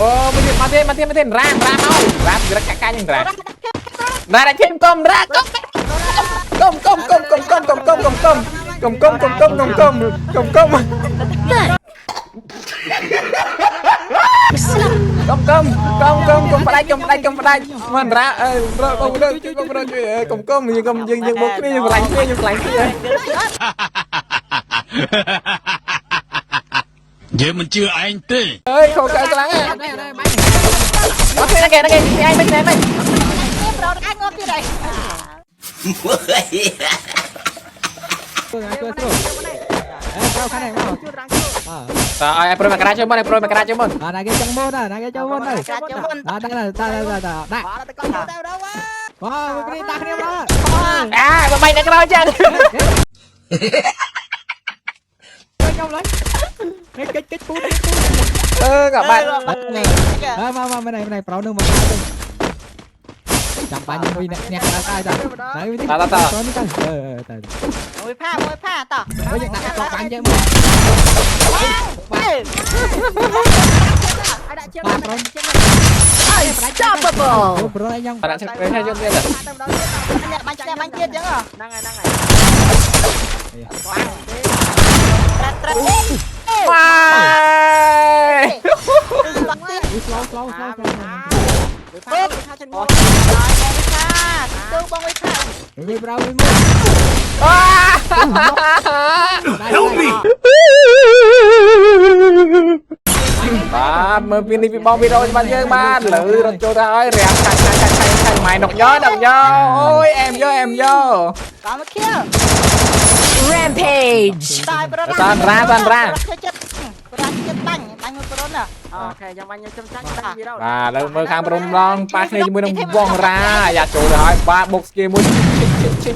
អូមកទៀតរ៉ាមករ៉ាវាកាច់យ៉ាងរ៉ាដាក់ជិះកុំរ៉ាកុំផ្ដាច់មិនរ៉ារកបងយើងជួយយើងមកគ្នាយើងឆ្លាញ់គ្នាយើងមិនជឿឯងទេ អើយខកខ្លាំងហ៎អត់ទេគេឯងមិនប្រោតអាចងប់ទៀតហើយតើឲ្យប្រូមកក្រាជើមុនណាគេចង់មុនទៅដាក់បាទគ្រីដាក់គ្នាមកបើបាយនៅក្រោយចឹងខ្ញុំឡើយកិច្ចពូក៏បាត់មកនេះប្រោនឹងមកចាំបាញ់មួយអ្នកដល់កាយតាហើយនេះតើមួយផាតោះយើងដាក់កបាញ់យើងមកឲ្យដាក់ជើងប្រោ Unstoppable ប្រោយ៉ាងដាក់ជើងទៅយើងទៀតបាញ់ទៀតចឹងហ្នឹងហើយបាទមើលពីនេះពីបងវីដេអូច្បាស់យើងបាទលើរត់ចូលទៅហើយរាំងខាច់ម៉ៃដកយ៉អូយអែមយ៉តាមមកខៀវ Rampage សានរ៉ាចិត្តបាញ់មួយប្រុនអូខេចាំបាញ់ខ្ញុំចាញ់វីដេអូបាទលើមើលខាងប្រុនម្ដងប៉ាគ្នាជាមួយនឹងវងរ៉ាយ៉ាចូលទៅហើយបាទបុកស្គីមួយឈិប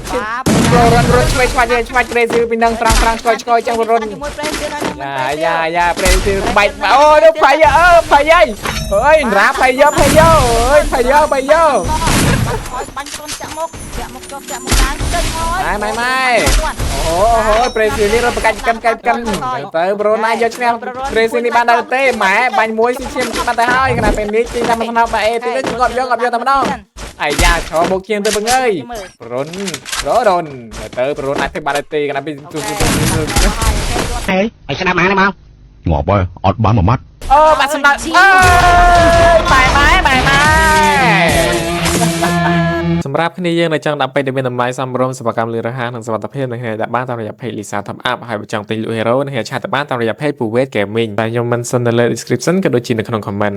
ប្រុនរត់ឆ្វេងប្រេស៊ីពីនឹងត្រង់ឆ្កយចឹងប្រុនយ៉ាប្រេស៊ីបែកអូនោះផៃអើយអើយរ៉ាផៃយោបាញ់ប្រុនចាក់មុខចុះចាក់មុខឡើងចេញហើយម៉ែអូប្រេស៊ីនេះរត់ប្រកាច់កាន់ទៅប្រូណាយកឈ្នះប្រេស៊ីនេះបានដល់ទេម៉ែបាញ់មួយស៊ីឈាមបាត់ទៅហើយខណៈពេលនេះជីតាមថ្នាក់បាអេទីនេះគាត់យកតែម្ដងអាយ៉ាឈរបុកជាងទៅបងអើយប្រុនទៅប្រូនអាចទៅបាត់ទេខណៈពេលអេឲ្យស្ដាប់មកងាប់ហើយអត់បានមួយម៉ាត់អូបាត់សម្ដៅអើយម៉ែសម្រាប់គ្នាយើងដែលចង់ដាក់ពេកដែលមានតម្លៃសមរម្យសេវាកម្មលឿនរហ័សនិងសុវត្ថិភាពនឹងគ្នាដាក់បានតាមរយៈ page Lisa Top Up ហើយបើចង់ទិញលក់ Hero នឹងឆាតទៅបានតាមរយៈ page Puwet Gaming តែខ្ញុំមិនសិននៅលើ description ក៏ដូចជានៅក្នុង comment